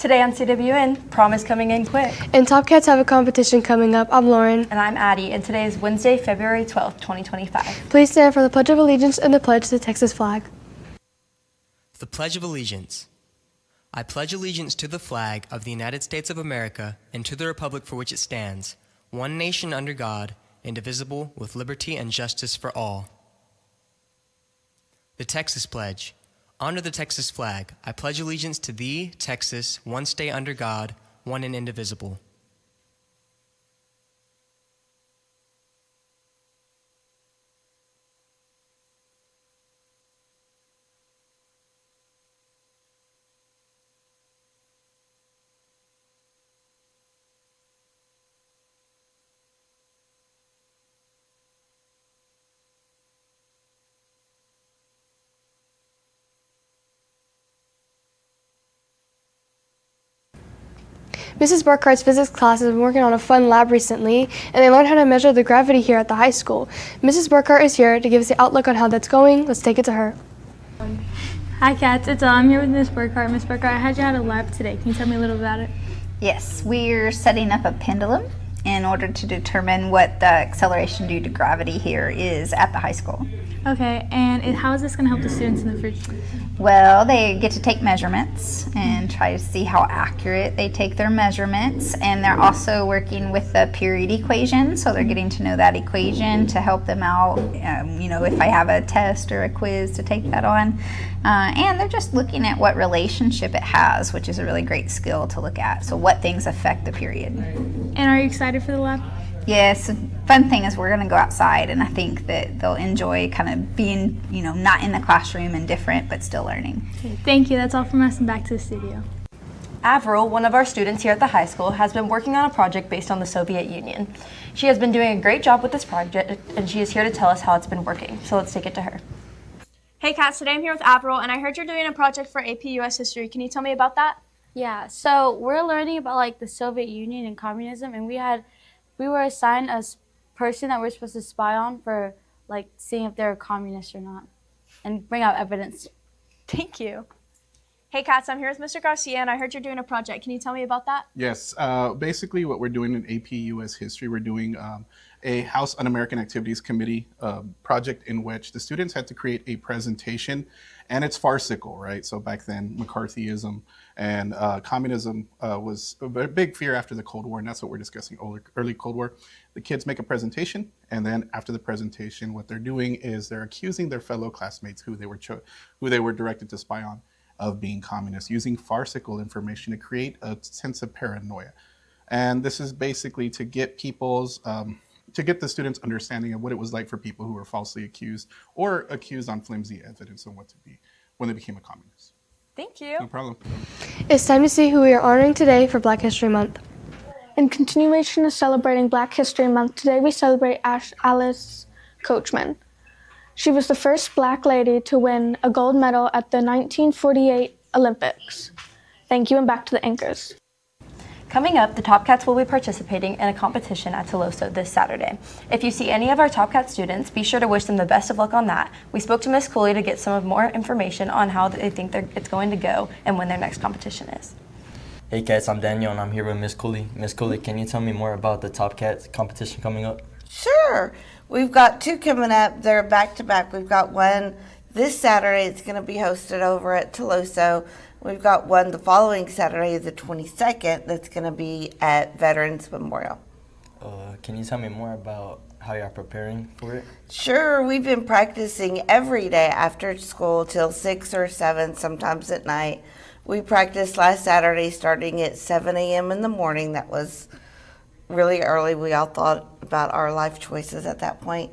Today on CWN, prom is coming in quick. And Top Cats have a competition coming up. I'm Lauren. And I'm Addie, and today is Wednesday, February 12th, 2025. Please stand for the Pledge of Allegiance and the pledge to the Texas flag. The Pledge of Allegiance. I pledge allegiance to the flag of the United States of America and to the republic for which it stands, one nation under God, indivisible, with liberty and justice for all. The Texas Pledge. Under the Texas flag, I pledge allegiance to thee, Texas, one state under God, one and indivisible. Mrs. Burkhart's physics class has been working on a fun lab recently, and they learned how to measure the gravity here at the high school. Mrs. Burkhart is here to give us the outlook on how that's going. Let's take it to her. Hi Cats, I'm here with Miss Burkhart. Miss Burkhart, I heard you had a lab today. Can you tell me a little about it? Yes, we're setting up a pendulum in order to determine what the acceleration due to gravity here is at the high school. Okay, and how is this going to help the students in the future? Well, they get to take measurements and try to see how accurate they take their measurements, and they're also working with the period equation, so they're getting to know that equation to help them out, if I have a test or a quiz to take that on. And they're just looking at what relationship it has, which is a really great skill to look at, so what things affect the period. And are you excited for the lab? Yes, the fun thing is we're going to go outside, and I think that they'll enjoy kind of being, not in the classroom and different, but still learning. Okay, thank you. That's all from us, and back to the studio. Avril, one of our students here at the high school, has been working on a project based on the Soviet Union. She has been doing a great job with this project, and she is here to tell us how it's been working. So let's take it to her. Hey Cats, today I'm here with Avril, and I heard you're doing a project for AP US History. Can you tell me about that? Yeah, so we're learning about the Soviet Union and communism, and we were assigned a person that we're supposed to spy on for seeing if they're a communist or not, and bring out evidence. Thank you. Hey Cats, I'm here with Mr. Garcia, and I heard you're doing a project. Can you tell me about that? Yes, basically what we're doing in AP US History, we're doing a House Un-American Activities Committee project in which the students had to create a presentation, and it's farcical, right? So back then, McCarthyism and communism was a big fear after the Cold War, and that's what we're discussing, early Cold War. The kids make a presentation, and then after the presentation, what they're doing is they're accusing their fellow classmates who they were directed to spy on of being communists, using farcical information to create a sense of paranoia. And this is basically to get to get the students' understanding of what it was like for people who were falsely accused or accused on flimsy evidence on what to be when they became a communist. Thank you. No problem. It's time to see who we are honoring today for Black History Month. In continuation of celebrating Black History Month, today we celebrate Alice Coachman. She was the first Black lady to win a gold medal at the 1948 Olympics. Thank you, and back to the anchors. Coming up, the Top Cats will be participating in a competition at Toloso this Saturday. If you see any of our Top Cat students, be sure to wish them the best of luck on that. We spoke to Miss Cooley to get some more information on how they think it's going to go and when their next competition is. Hey Cats, I'm Daniel, and I'm here with Miss Cooley. Miss Cooley, can you tell me more about the Top Cats competition coming up? Sure. We've got two coming up. They're back-to-back. We've got one this Saturday. It's going to be hosted over at Toloso. We've got one the following Saturday, the 22nd, that's going to be at Veterans Memorial. Can you tell me more about how you're preparing for it? Sure. We've been practicing every day after school till 6 or 7, sometimes at night. We practiced last Saturday starting at 7 a.m. in the morning. That was really early. We all thought about our life choices at that point.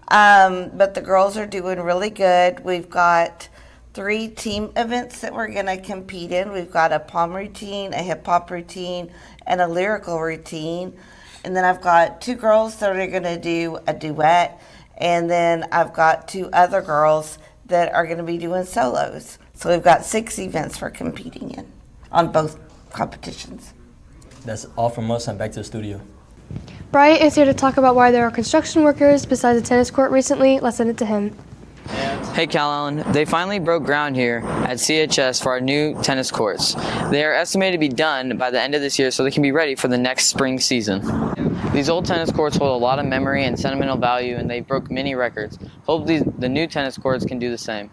But the girls are doing really good. We've got 3 team events that we're going to compete in. We've got a pom routine, a hip hop routine, and a lyrical routine. And then I've got 2 girls that are going to do a duet. And then I've got 2 other girls that are going to be doing solos. So we've got 6 events for competing in on both competitions. That's all from us, and back to the studio. Bryant is here to talk about why there are construction workers besides the tennis court recently. Let's send it to him. And Hey Calallen, they finally broke ground here at CHS for our new tennis courts. They are estimated to be done by the end of this year so they can be ready for the next spring season. These old tennis courts hold a lot of memory and sentimental value, and they broke many records. Hopefully the new tennis courts can do the same.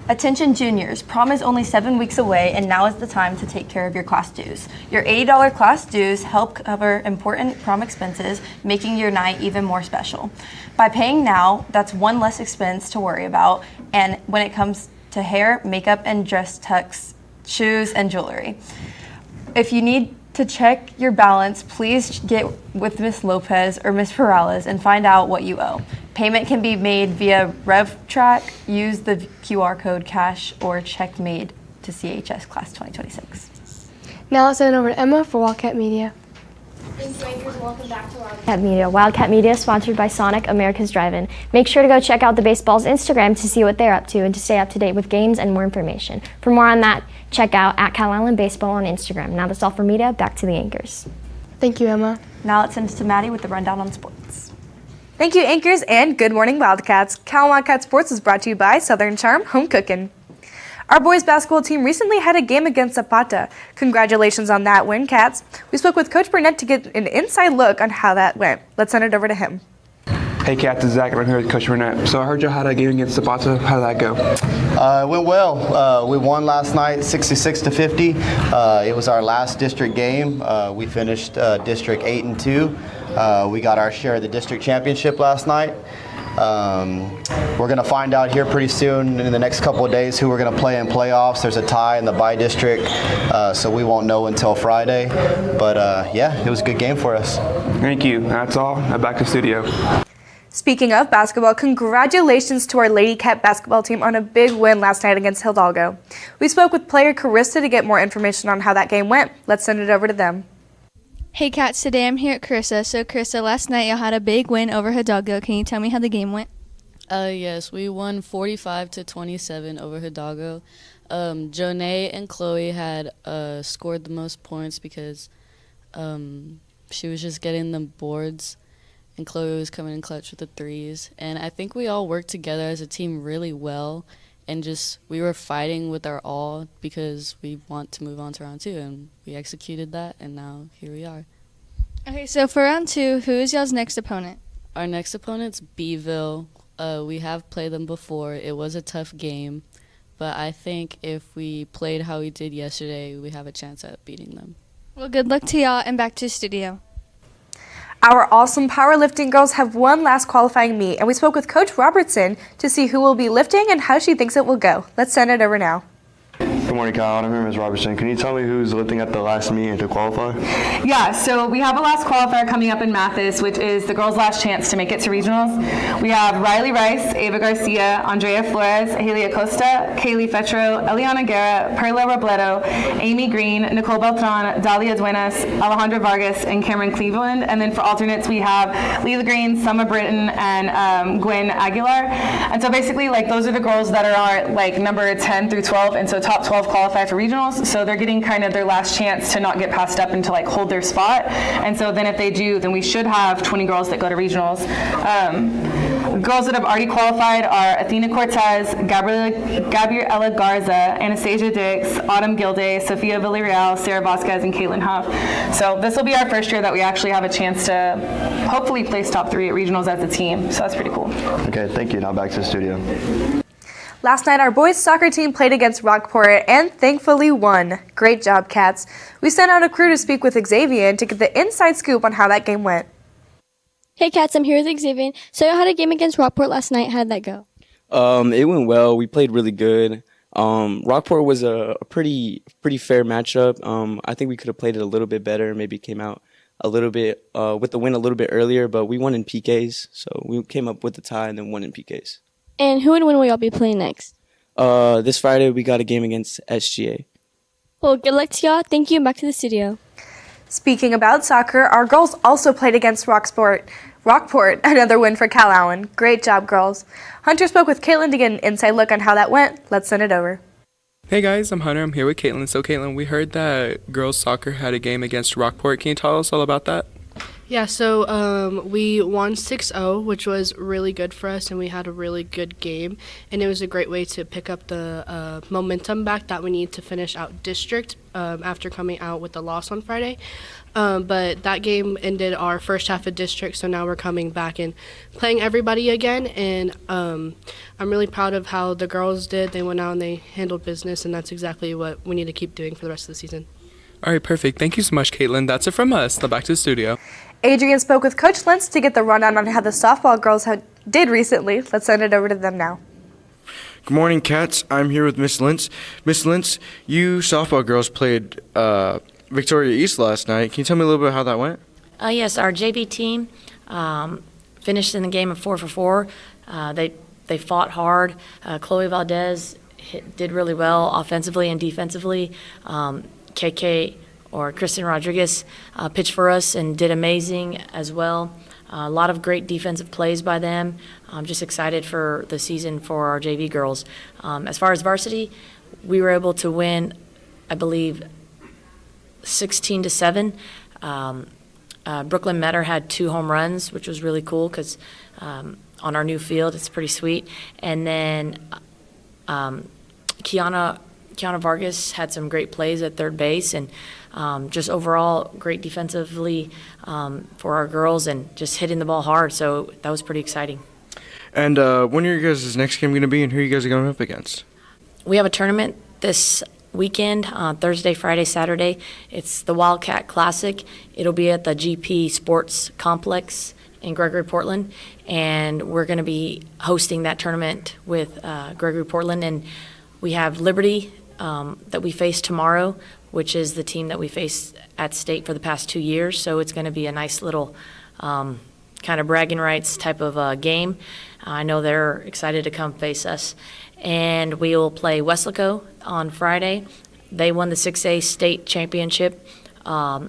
Attention juniors, prom is only 7 weeks away and now is the time to take care of your class dues. Your $80 class dues help cover important prom expenses, making your night even more special. By paying now, that's one less expense to worry about, and when it comes to hair, makeup, and dress tucks, shoes, and jewelry. If you need to check your balance, please get with Ms. Lopez or Ms. Perales and find out what you owe. Payment can be made via RevTrack, use the QR code cash, or check made to CHS Class 2026. Now let's send it over to Emma for Wildcat Media. Thank you, anchors, and welcome back to Wildcat Media. Wildcat Media is sponsored by Sonic, America's Drive-In. Make sure to go check out the Baseball's Instagram to see what they're up to and to stay up to date with games and more information. For more on that, check out at Calallen Baseball on Instagram. Now that's all for media. Back to the anchors. Thank you, Emma. Now let's send it to Maddie with the rundown on sports. Thank you, anchors, and good morning, Wildcats. Calallen Wildcat Sports is brought to you by Southern Charm Home Cookin'. Our boys basketball team recently had a game against Zapata. Congratulations on that win, Cats. We spoke with Coach Burnett to get an inside look on how that went. Let's send it over to him. Hey, Cats, it's Zach, and I'm here with Coach Burnett. So I heard you had a game against Zapata. How did that go? It went well. We won last night 66-50. It was our last district game. We finished District 8-2. We got our share of the district championship last night. We're going to find out here pretty soon in the next couple of days who we're going to play in playoffs. There's a tie in the bi-district, so we won't know until Friday. But yeah, it was a good game for us. Thank you. That's all. Now back to studio. Speaking of basketball, congratulations to our Lady Cat basketball team on a big win last night against Hidalgo. We spoke with player Carissa to get more information on how that game went. Let's send it over to them. Hey Cats, today I'm here at Carissa. So Carissa, last night y'all had a big win over Hidalgo. Can you tell me how the game went? Yes, we won 45-27 over Hidalgo. Jonay and Chloe had scored the most points because she was just getting the boards, and Chloe was coming in clutch with the threes. And I think we all worked together as a team really well, and just we were fighting with our all because we want to move on to round 2, and we executed that, and now here we are. Okay, so for round 2, who is y'all's next opponent? Our next opponent's Beeville. We have played them before. It was a tough game, but I think if we played how we did yesterday, we have a chance at beating them. Well, good luck to y'all, and back to studio. Our awesome powerlifting girls have one last qualifying meet, and we spoke with Coach Robertson to see who will be lifting and how she thinks it will go. Let's send it over now. Good morning, Kyle. I'm here, Ms. Robertson. Can you tell me who's lifting at the last meet and to qualify? Yeah, so we have a last qualifier coming up in Mathis, which is the girls' last chance to make it to regionals. We have Riley Rice, Ava Garcia, Andrea Flores, Haley Acosta, Kaylee Fetro, Eliana Guerra, Perla Robledo, Amy Green, Nicole Beltran, Dalia Duenas, Alejandra Vargas, and Cameron Cleveland. And then for alternates, we have Leila Green, Summer Britton, and Gwen Aguilar. And so basically, like, those are the girls that are like number 10 through 12, and so top 12 qualify for regionals, so they're getting kind of their last chance to not get passed up and to like hold their spot. And so then if they do, then we should have 20 girls that go to regionals. Girls that have already qualified are Athena Cortez, Gabriela Garza, Anastasia Dix, Autumn Gilday, Sofia Villarreal, Sarah Vasquez, and Caitlin Huff. So this will be our first year that we actually have a chance to hopefully place top 3 at regionals as a team, so that's pretty cool. Okay, thank you. Now back to the studio. Last night, our boys' soccer team played against Rockport and thankfully won. Great job, Cats. We sent out a crew to speak with Xavier to get the inside scoop on how that game went. Hey, Cats, I'm here with Xavier. So you had a game against Rockport last night. How did that go? It went well. We played really good. Rockport was a pretty fair matchup. I think we could have played it a little bit better, maybe came out a little bit with the win a little bit earlier, but we won in PKs. So we came up with the tie and then won in PKs. And who and when will y'all be playing next? This Friday, we got a game against SGA. Well, good luck to y'all. Thank you, and back to the studio. Speaking about soccer, our girls also played against Rockport, another win for Calallen. Great job, girls. Hunter spoke with Caitlin to get an inside look on how that went. Let's send it over. Hey guys, I'm Hunter. I'm here with Caitlin. So Caitlin, we heard that girls soccer had a game against Rockport. Can you tell us all about that? Yeah, so we won 6-0, which was really good for us, and we had a really good game. And it was a great way to pick up the momentum back that we need to finish out district after coming out with the loss on Friday. But that game ended our first half of district, so now we're coming back and playing everybody again. And I'm really proud of how the girls did. They went out and they handled business, and that's exactly what we need to keep doing for the rest of the season. All right, perfect. Thank you so much, Caitlin. That's it from us. Now back to the studio. Adrian spoke with Coach Lentz to get the rundown on how the softball girls did recently. Let's send it over to them now. Good morning, Cats. I'm here with Miss Lentz. Miss Lentz, you softball girls played Victoria East last night. Can you tell me a little bit how that went? Yes, our JV team finished in the game of 4 for 4. They fought hard. Chloe Valdez did really well offensively and defensively. KK or Kristen Rodriguez pitched for us and did amazing as well. A lot of great defensive plays by them. I'm just excited for the season for our JV girls. As far as varsity, we were able to win, I believe, 16-7. Brooklyn Metter had 2 home runs, which was really cool because on our new field, it's pretty sweet. And then Kiana Vargas had some great plays at third base, and just overall great defensively for our girls and just hitting the ball hard. So that was pretty exciting. And when are your guys' next game going to be, and who are you guys going up against? We have a tournament this weekend, Thursday, Friday, Saturday. It's the Wildcat Classic. It'll be at the GP Sports Complex in Gregory, Portland, and we're going to be hosting that tournament with Gregory, Portland. And we have Liberty that we face tomorrow, which is the team that we faced at state for the past 2 years. So it's going to be a nice little kind of bragging rights type of game. I know they're excited to come face us. And we will play Weslaco on Friday. They won the 6A state championship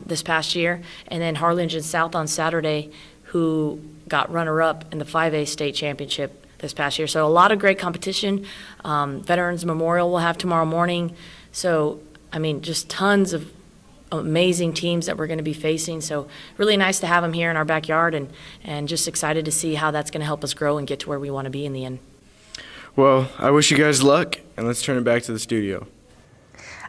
this past year. And then Harlingen South on Saturday, who got runner-up in the 5A state championship this past year. So a lot of great competition. Veterans Memorial we'll have tomorrow morning. So, I mean, just tons of amazing teams that we're going to be facing. So really nice to have them here in our backyard, and just excited to see how that's going to help us grow and get to where we want to be in the end. Well, I wish you guys luck, and let's turn it back to the studio.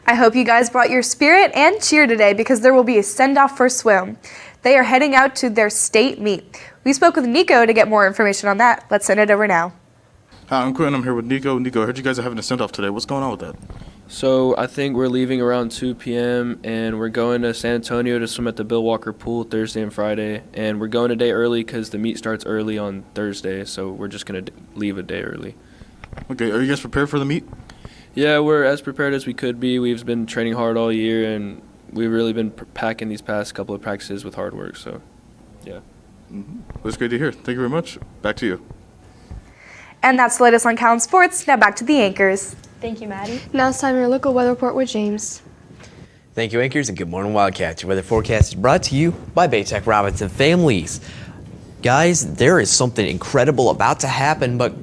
I hope you guys brought your spirit and cheer today, because there will be a send-off for swim. They are heading out to their state meet. We spoke with Nico to get more information on that. Let's send it over now. Hi, I'm Quinn. I'm here with Nico. Nico, I heard you guys are having a send-off today. What's going on with that? So I think we're leaving around 2 p.m. and we're going to San Antonio to swim at the Bill Walker Pool Thursday and Friday. And we're going a day early because the meet starts early on Thursday, so we're just going to leave a day early. Okay, are you guys prepared for the meet? Yeah, we're as prepared as we could be. We've been training hard all year, and we've really been packing these past couple of practices with hard work, so yeah. That's great to hear. Thank you very much. Back to you. And that's the latest on Calallen Sports. Now back to the anchors. Thank you, Maddie. Now it's time for your local weather report with James. Thank you, anchors, and good morning, Wildcats. Your weather forecast is brought to you by Baytech Robinson Families. Guys, there is something incredible about to happen, but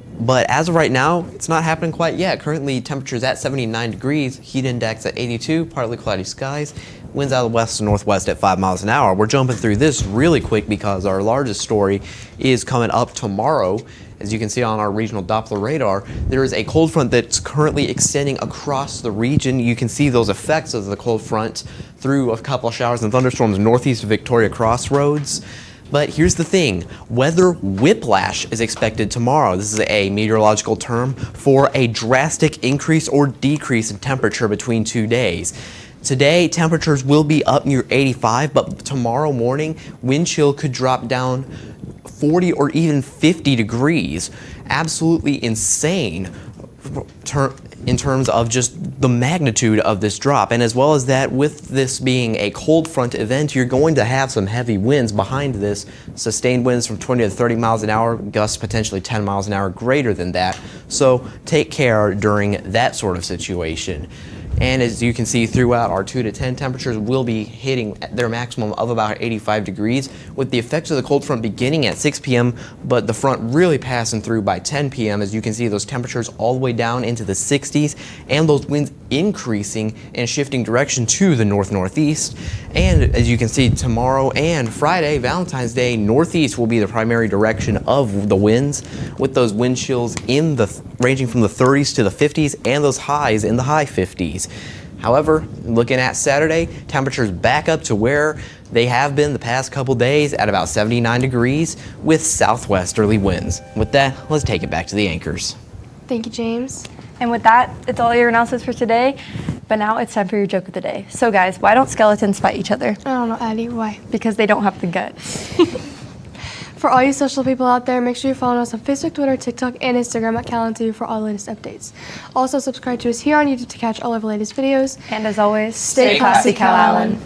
as of right now, it's not happening quite yet. Currently, temperatures at 79 degrees, heat index at 82, partly cloudy skies, winds out of the west to northwest at 5 miles an hour. We're jumping through this really quick because our largest story is coming up tomorrow. As you can see on our regional Doppler radar, there is a cold front that's currently extending across the region. You can see those effects of the cold front through a couple of showers and thunderstorms northeast of Victoria Crossroads. But here's the thing, weather whiplash is expected tomorrow. This is a meteorological term for a drastic increase or decrease in temperature between 2 days. Today, temperatures will be up near 85, but tomorrow morning, wind chill could drop down 40 or even 50 degrees. Absolutely insane in terms of just the magnitude of this drop. And as well as that, with this being a cold front event, you're going to have some heavy winds behind this. Sustained winds from 20 to 30 miles an hour, gusts potentially 10 miles an hour greater than that. So take care during that sort of situation. And as you can see throughout, our 2 to 10 temperatures will be hitting their maximum of about 85 degrees, with the effects of the cold front beginning at 6 p.m., but the front really passing through by 10 p.m. As you can see, those temperatures all the way down into the 60s, and those winds increasing and shifting direction to the north-northeast. And as you can see, tomorrow and Friday, Valentine's Day, northeast will be the primary direction of the winds, with those wind chills ranging from the 30s to the 50s, and those highs in the high 50s. However, looking at Saturday, temperatures back up to where they have been the past couple days at about 79 degrees with southwesterly winds. With that, let's take it back to the anchors. Thank you, James. And with that, it's all your announcements for today. But now it's time for your joke of the day. So guys, why don't skeletons fight each other? I don't know, Addie. Why? Because they don't have the guts. For all you social people out there, make sure you follow us on Facebook, Twitter, TikTok, and Instagram at Calallen TV for all the latest updates. Also, subscribe to us here on YouTube to catch all of our latest videos. And as always, stay classy, Calallen.